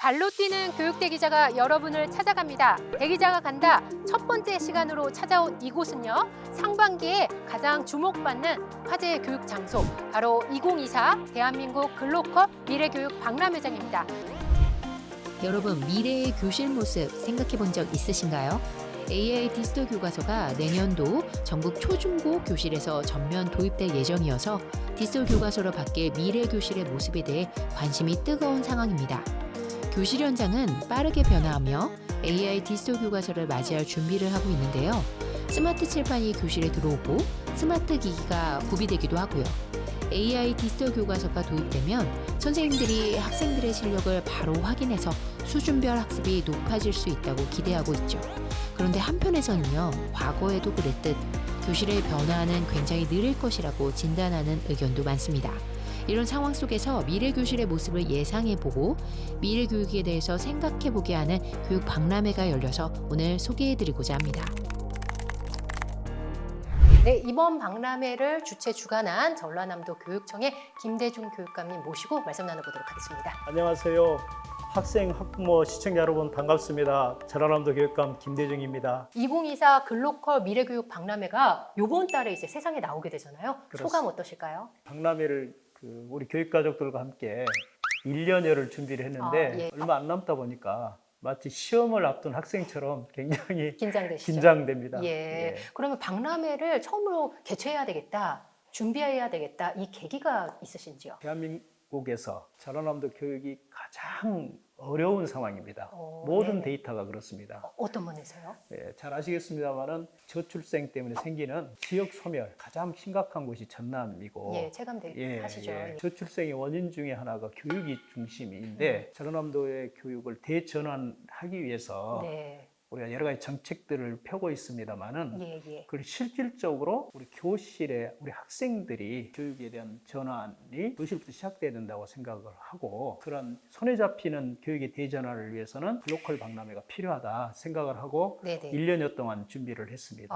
발로 뛰는 교육 대기자가 여러분을 찾아갑니다. 대기자가 간다. 첫 번째 시간으로 찾아온 이곳은요. 상반기에 가장 주목받는 화제의 교육 장소, 바로 2024 대한민국 글로컬 미래교육 박람회장입니다. 여러분, 미래의 교실 모습 생각해 본 적 있으신가요? AI 디지털 교과서가 내년도 전국 초중고 교실에서 전면 도입될 예정이어서 디지털 교과서로 바뀔 미래 교실의 모습에 대해 관심이 뜨거운 상황입니다. 교실 현장은 빠르게 변화하며 AI 디지털 교과서를 맞이할 준비를 하고 있는데요. 스마트 칠판이 교실에 들어오고 스마트 기기가 구비되기도 하고요. AI 디지털 교과서가 도입되면 선생님들이 학생들의 실력을 바로 확인해서 수준별 학습이 높아질 수 있다고 기대하고 있죠. 그런데 한편에서는요, 과거에도 그랬듯 교실의 변화는 굉장히 느릴 것이라고 진단하는 의견도 많습니다. 이런 상황 속에서 미래 교실의 모습을 예상해보고 미래 교육에 대해서 생각해보게 하는 교육 박람회가 열려서 오늘 소개해드리고자 합니다. 네, 이번 박람회를 주관한 전라남도 교육청의 김대중 교육감님 모시고 말씀 나눠보도록 하겠습니다. 안녕하세요. 학생, 학부모, 시청자 여러분 반갑습니다. 전라남도 교육감 김대중입니다. 2024 글로컬 미래교육 박람회가 이번 달에 이제 세상에 나오게 되잖아요. 그렇습니다. 소감 어떠실까요? 박람회를 우리 교육가족들과 함께 1년여를 준비를 했는데 예. 얼마 안 남다 보니까 마치 시험을 앞둔 학생처럼 굉장히 긴장되시죠? 긴장됩니다. 예. 그러면 박람회를 처음으로 개최해야 되겠다, 준비해야 되겠다, 이 계기가 있으신지요? 대한민국에서 전라남도 교육이 가장 어려운 상황입니다. 모든 네네. 데이터가 그렇습니다. 어떤 면에서요? 예, 잘 아시겠습니다만은 저출생 때문에 생기는 지역 소멸 가장 심각한 곳이 전남이고 예, 체감하시죠? 예. 저출생의 원인 중에 하나가 교육이 중심인데 전남도의 교육을 대전환하기 위해서 네. 우리가 여러 가지 정책들을 펴고 있습니다만은 예. 그걸 실질적으로 우리 교실에 우리 학생들이 교육에 대한 전환이 교실부터 시작돼야 된다고 생각을 하고 그런 손에 잡히는 교육의 대전환을 위해서는 글로컬 박람회가 필요하다 생각을 하고 네네. 1년여 동안 준비를 했습니다.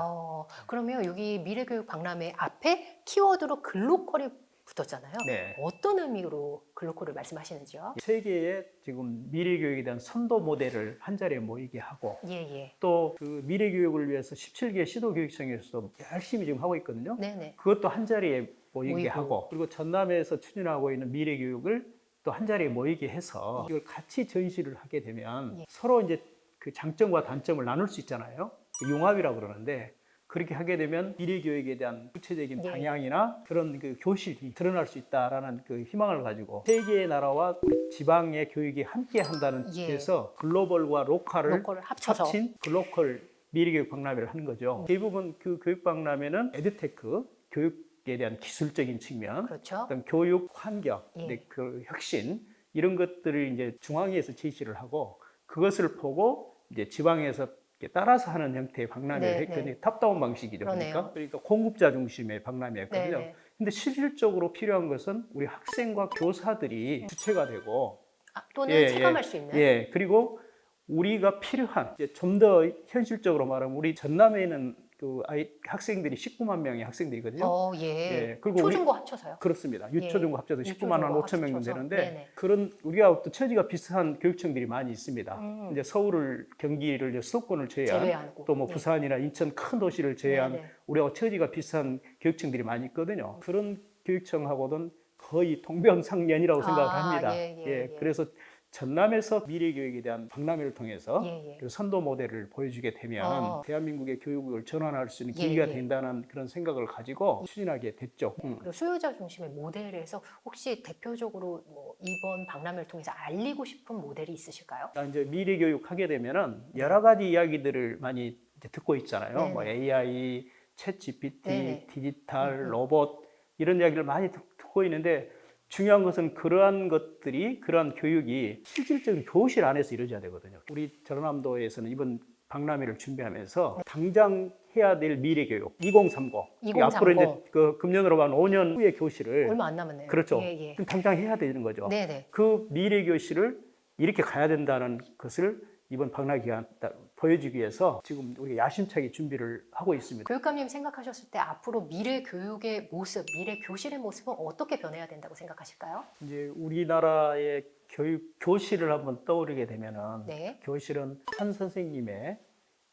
그러면 여기 미래교육 박람회 앞에 키워드로 글로컬이 붙었잖아요. 네. 어떤 의미로 글로컬을 말씀하시는지요? 세계의 지금 미래교육에 대한 선도 모델을 한자리에 모이게 하고 예. 또 그 미래교육을 위해서 17개 시도교육청에서 열심히 지금 하고 있거든요. 네네. 그것도 한자리에 모이게 모이고. 하고 그리고 전남에서 추진하고 있는 미래교육을 또 한자리에 모이게 해서 이걸 같이 전시를 하게 되면 예. 서로 이제 그 장점과 단점을 나눌 수 있잖아요. 융합이라고 그러는데 그렇게 하게 되면 미래교육에 대한 구체적인 예. 방향이나 그런 그 교실이 드러날 수 있다라는 그 희망을 가지고 세 개의 나라와 지방의 교육이 함께 한다는 예. 뜻에서 글로벌과 로컬을 합쳐서. 합친 글로컬 미래교육 박람회를 하는 거죠. 대부분 그 교육 박람회는 에듀테크, 교육에 대한 기술적인 측면, 그렇죠. 어떤 교육 환경, 예. 그 혁신 이런 것들을 이제 중앙에서 제시를 하고 그것을 보고 이제 지방에서 따라서 하는 형태의 박람회를 네, 했거든요. 네. 탑다운 방식이죠. 그러네요. 그러니까 공급자 중심의 박람회였거든요. 네네. 근데 실질적으로 필요한 것은 우리 학생과 교사들이 주체가 되고 또는 체감할 수 있는. 그리고 우리가 필요한 좀 더 현실적으로 말하면 우리 전남에는 그 학생들이 19만 명의 학생들이거든요. 예. 그리고 초중고 합쳐서요? 그렇습니다. 유초중고 합쳐서 19만 한 5천 명 정도 되는데 네네. 그런 우리하고 또 처지가 비슷한 교육청들이 많이 있습니다. 이제 서울을 경기를 이제 수도권을 제외하고. 또 뭐 부산이나 인천 큰 도시를 제외한 네네. 우리하고 처지가 비슷한 교육청들이 많이 있거든요. 그런 교육청하고는 거의 동병상련이라고 생각을 합니다. 예. 그래서 전남에서 미래교육에 대한 박람회를 통해서 예. 그 선도 모델을 보여주게 되면 대한민국의 교육을 전환할 수 있는 계기가 된다는 그런 생각을 가지고 추진하게 됐죠. 그리고 수요자 중심의 모델에서 혹시 대표적으로 뭐 이번 박람회를 통해서 알리고 싶은 모델이 있으실까요? 이제 미래교육 하게 되면은 여러 가지 이야기들을 많이 이제 듣고 있잖아요. 네네. 뭐 AI, 챗 GPT, 네네. 디지털, 로봇 이런 이야기를 많이 듣고 있는데 중요한 것은 그러한 것들이 그러한 교육이 실질적인 교실 안에서 이루어져야 되거든요. 우리 전라남도에서는 이번 박람회를 준비하면서 당장 해야 될 미래교육 2030. 앞으로 이제 그 금년으로 한 5년 후의 교실을 얼마 안 남았네요. 그렇죠. 예. 그럼 당장 해야 되는 거죠. 네네. 그 미래 교실을 이렇게 가야 된다는 것을 이번 박람회 기간 보여주기 위해서 지금 우리가 야심차게 준비를 하고 있습니다. 교육감님 생각하셨을 때 앞으로 미래 교육의 모습, 미래 교실의 모습은 어떻게 변해야 된다고 생각하실까요? 이제 우리나라의 교실을 한번 떠오르게 되면은 네. 교실은 한 선생님의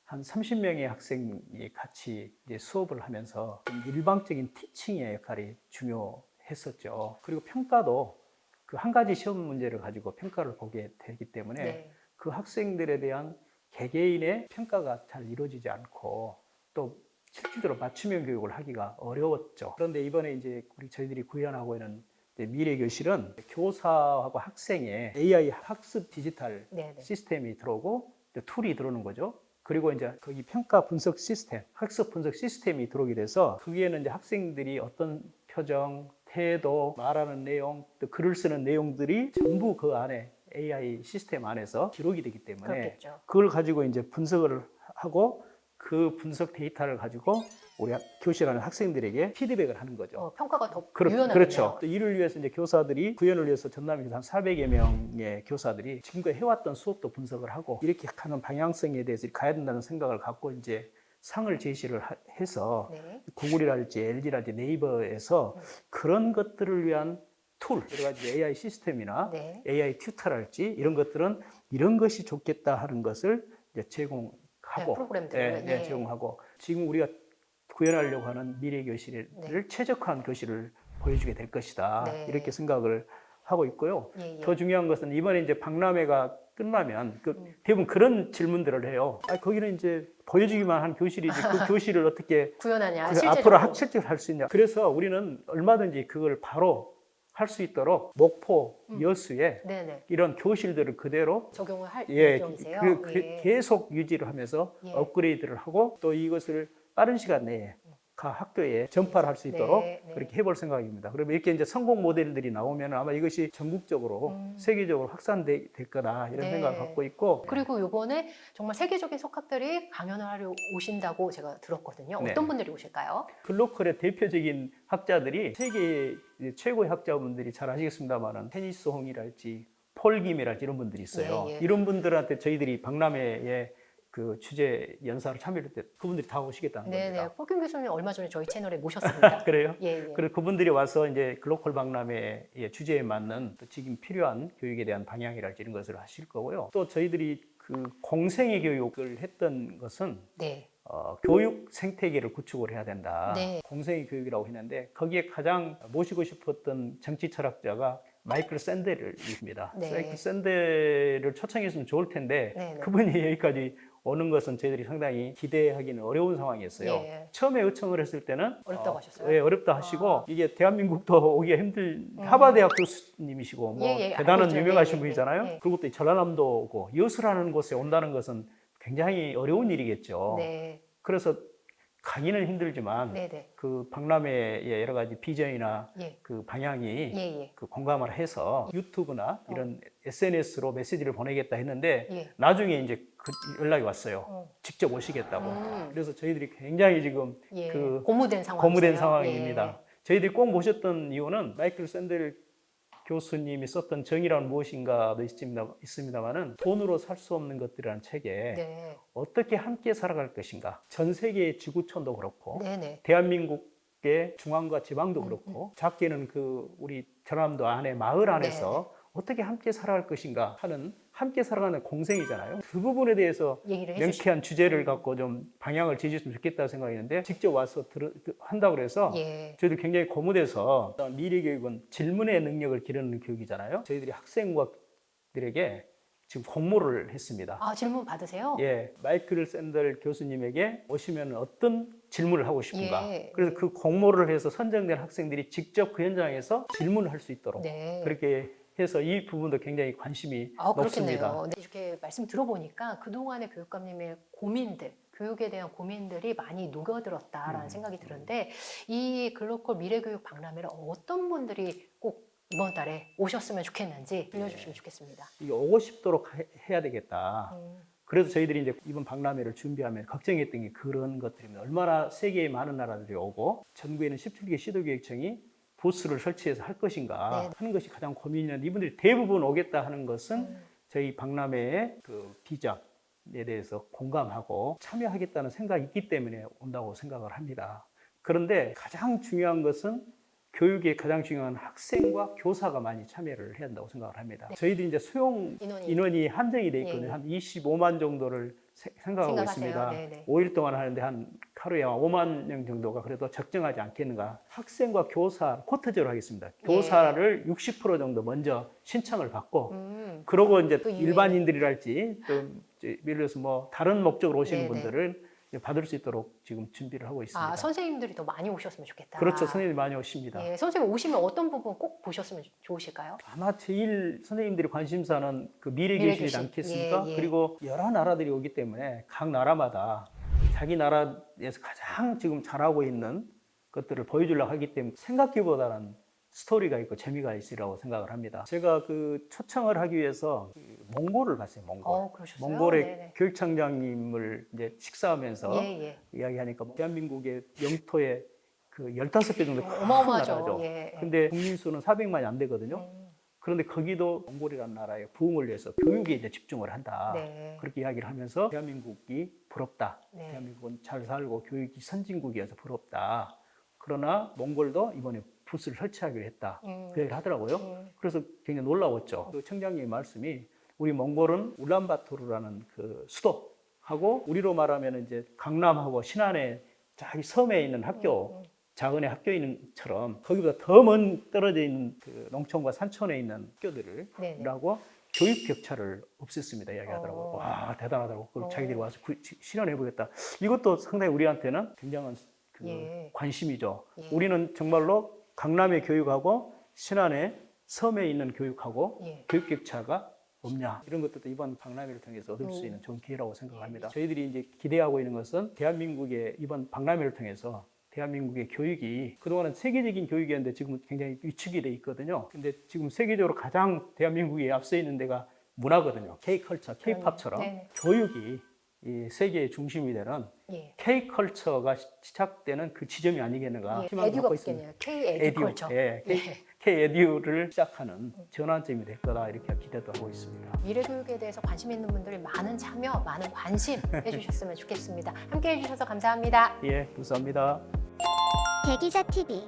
한 30명의 학생이 같이 이제 수업을 하면서 좀 일방적인 티칭의 역할이 중요했었죠. 그리고 평가도 그 한 가지 시험 문제를 가지고 평가를 보게 되기 때문에 네. 그 학생들에 대한 개개인의 평가가 잘 이루어지지 않고 또 실질적으로 맞춤형 교육을 하기가 어려웠죠. 그런데 이번에 이제 저희들이 구현하고 있는 미래 교실은 교사하고 학생의 AI 학습 디지털 네네. 시스템이 들어오고 툴이 들어오는 거죠. 그리고 이제 거기 평가 분석 시스템, 학습 분석 시스템이 들어오게 돼서 거기에는 이제 학생들이 어떤 표정, 태도, 말하는 내용, 또 글을 쓰는 내용들이 전부 그 안에 AI 시스템 안에서 기록이 되기 때문에 그렇겠죠. 그걸 가지고 이제 분석을 하고 그 분석 데이터를 가지고 우리 교실 안에 학생들에게 피드백을 하는 거죠. 평가가 더 그렇죠. 유연하겠네요. 또 이를 위해서 이제 교사들이 구현을 위해서 전남에서 한 400여 명의 교사들이 지금까지 해왔던 수업도 분석을 하고 이렇게 하는 방향성에 대해서 가야 된다는 생각을 갖고 이제 상을 제시를 해서 네. 구글이랄지 LG랄지 네이버에서 그런 것들을 위한 툴, 여러 가지 AI 시스템이나 네. AI 튜터랄지 이런 것들은 이런 것이 좋겠다 하는 것을 이제 제공하고 네, 프로그램들을. 예. 제공하고 지금 우리가 구현하려고 하는 미래 교실을 네. 최적화한 교실을 보여주게 될 것이다. 네. 이렇게 생각을 하고 있고요. 예, 예. 더 중요한 것은 이번에 이제 박람회가 끝나면 대부분 그런 질문들을 해요. 거기는 이제 보여주기만 한 교실이지 그 교실을 어떻게 구현하냐, 앞으로 실제적으로. 실제로 할 수 있냐. 그래서 우리는 얼마든지 그걸 바로 할 수 있도록 목포, 여수에 네네. 이런 교실들을 그대로 적용을 할 예, 예정이세요? 예. 계속 유지를 하면서 예. 업그레이드를 하고 또 이것을 빠른 시간 내에 각 학교에 전파를 할 수 있도록 네, 네. 그렇게 해볼 생각입니다. 그러면 이렇게 이제 성공 모델들이 나오면 아마 이것이 전국적으로 세계적으로 확산될 거다 이런 네. 생각을 갖고 있고 그리고 요번에 정말 세계적인 석학들이 강연을 하려 오신다고 제가 들었거든요. 네. 어떤 분들이 오실까요? 글로컬의 대표적인 학자들이 세계 최고의 학자분들이 잘 아시겠습니다만은 테니스 홍이랄지 폴 김이랄지 이런 분들이 있어요. 예, 예. 이런 분들한테 저희들이 박람회에 그 주제 연사를 참여할 때 그분들이 다 오시겠다는 네네. 겁니다. 폴킴 교수님 얼마 전에 저희 채널에 모셨습니다. 그래요? 예, 예. 그래서 그분들이 와서 이제 글로컬 박람회의 주제에 맞는 또 지금 필요한 교육에 대한 방향이랄지 이런 것을 하실 거고요. 또 저희들이 그 공생애 교육을 했던 것은 네. 교육 생태계를 구축을 해야 된다. 네. 공생애 교육이라고 했는데 거기에 가장 모시고 싶었던 정치 철학자가 마이클 샌델입니다. 네. 마이클 샌델을 초청했으면 좋을 텐데 네, 네. 그분이 여기까지 오는 것은 저희들이 상당히 기대하기는 어려운 상황이었어요. 예. 처음에 요청을 했을 때는 어렵다고 하셨어요? 예, 어렵다 하시고 이게 대한민국도 오기가 하버드대학 교수님이시고 뭐 예, 예, 대단한 알고 있죠. 유명하신 예, 예, 분이잖아요. 예. 그리고 또 전라남도 오고 여수라는 곳에 온다는 것은 굉장히 어려운 일이겠죠. 네. 그래서 강의는 힘들지만 네네. 그 박람회의 여러 가지 비전이나 예. 그 방향이 예, 예. 그 공감을 해서 유튜브나 이런 SNS로 메시지를 보내겠다 했는데 예. 나중에 이제 그 연락이 왔어요. 직접 오시겠다고. 그래서 저희들이 굉장히 지금 예. 그 고무된 상황. 고무된 상황입니다. 저희들이 꼭 모셨던 이유는 마이클 샌델 교수님이 썼던 정의란 무엇인가도 있습니다만은 돈으로 살 수 없는 것들이라는 책에 네. 어떻게 함께 살아갈 것인가. 전 세계의 지구촌도 그렇고 네네. 대한민국의 중앙과 지방도 그렇고 작게는 그 우리 전남도 안에 마을 안에서 어떻게 함께 살아갈 것인가 하는 함께 살아가는 공생이잖아요. 그 부분에 대해서 얘기를 명쾌한 주제를 갖고 좀 방향을 제시했으면 좋겠다 생각했는데 직접 와서 한다고 그래서 예. 저희들 굉장히 고무돼서 미래 교육은 질문의 능력을 기르는 교육이잖아요. 저희들이 학생들에게 지금 공모를 했습니다. 아, 질문 받으세요? 예, 마이클 샌델 교수님에게 오시면 어떤 질문을 하고 싶은가. 예. 그래서 그 공모를 해서 선정된 학생들이 직접 그 현장에서 질문을 할 수 있도록 네. 그렇게 해서 이 부분도 굉장히 관심이 높습니다. 그렇겠네요. 네, 이렇게 말씀 들어보니까 그동안의 교육감님의 고민들, 교육에 대한 고민들이 많이 녹여들었다라는 생각이 드는데 이 글로컬 미래교육 박람회를 어떤 분들이 꼭 이번 달에 오셨으면 좋겠는지 들려주시면 좋겠습니다. 이게 오고 싶도록 해야 되겠다. 그래서 저희들이 이제 이번 박람회를 준비하면 걱정했던 게 그런 것들입니다. 얼마나 세계의 많은 나라들이 오고 전국에는 17개 시도교육청이 부스를 설치해서 할 것인가 네. 하는 것이 가장 고민이었는데 이분들이 대부분 오겠다 하는 것은 저희 박람회의 그 비전에 대해서 공감하고 참여하겠다는 생각이 있기 때문에 온다고 생각을 합니다. 그런데 가장 중요한 것은 교육의 가장 중요한 학생과 교사가 많이 참여를 해야 한다고 생각을 합니다. 저희들이 이제 수용 인원이 한정이 돼 있거든요. 예, 예. 한 25만 정도를 생각하고 생각하세요. 있습니다. 네네. 5일 동안 하는데 한 하루에 5만 명 정도가 그래도 적정하지 않겠는가. 학생과 교사 코트제로 하겠습니다. 예. 교사를 60% 정도 먼저 신청을 받고 그러고 이제 또 이외에. 일반인들이랄지 또 이제 예를 들어서 뭐 다른 목적으로 오시는 네네. 분들은 이제 받을 수 있도록 지금 준비를 하고 있습니다. 아, 선생님들이 더 많이 오셨으면 좋겠다. 그렇죠. 선생님이 많이 오십니다. 예, 선생님 오시면 어떤 부분 꼭 보셨으면 좋으실까요? 아마 제일 선생님들이 관심사는 그 미래교실이지 미래교실. 않겠습니까? 예, 예. 그리고 여러 나라들이 오기 때문에 각 나라마다 자기 나라에서 가장 지금 잘하고 있는 것들을 보여주려고 하기 때문에 생각기보다는 스토리가 있고 재미가 있으라고 생각을 합니다. 제가 그 초청을 하기 위해서 그 몽골을 갔어요. 몽골. 그러셨어요? 몽골의 네네. 교육청장님을 이제 식사하면서 예, 예. 이야기하니까 대한민국의 영토의 그 15배 정도 큰 어마어마하죠. 나라죠. 예, 예. 근데 국민수는 400만이 안 되거든요. 그런데 거기도 몽골이라는 나라의 부흥을 위해서 교육에 이제 집중을 한다. 네. 그렇게 이야기를 하면서 대한민국이 부럽다. 네. 대한민국은 잘 살고 교육이 선진국이어서 부럽다. 그러나 몽골도 이번에 부스를 설치하기로 했다. 그 얘기를 하더라고요. 그래서 굉장히 놀라웠죠. 그 청장님의 말씀이 우리 몽골은 울란바토르라는 그 수도하고 우리로 말하면 이제 강남하고 신안에 자기 섬에 있는 학교 작은 학교인처럼 거기보다 더 먼 떨어져 있는 그 농촌과 산촌에 있는 학교들을 네네. 라고 교육 격차를 없앴습니다. 이야기하더라고요. 와 대단하다고. 그리고 자기들이 와서 실현해 보겠다. 이것도 상당히 우리한테는 굉장한 그 예. 관심이죠. 예. 우리는 정말로 강남의 교육하고 신안의 섬에 있는 교육하고 예. 교육 격차가 없냐 이런 것들도 이번 박람회를 통해서 얻을 수 있는 좋은 기회라고 생각합니다. 저희들이 이제 기대하고 있는 것은 대한민국의 이번 박람회를 통해서 대한민국의 교육이 그동안은 세계적인 교육이었는데 지금은 굉장히 위축이 돼 있거든요. 근데 지금 세계적으로 가장 대한민국이 앞서 있는 데가 문화거든요. K컬처, K팝처럼 네네. 교육이 이 세계의 중심이 되는 예. K컬처가 시작되는 그 지점이 아니겠는가 희망을 에듀가 갖고 있습니다. 붙겠네요. K-에듀컬처. 예, K-에듀를 시작하는 전환점이 될 거다 이렇게 기대도 하고 있습니다. 미래교육에 대해서 관심 있는 분들이 많은 참여, 많은 관심 해주셨으면 좋겠습니다. 함께해 주셔서 감사합니다. 예, 감사합니다. 대기자 TV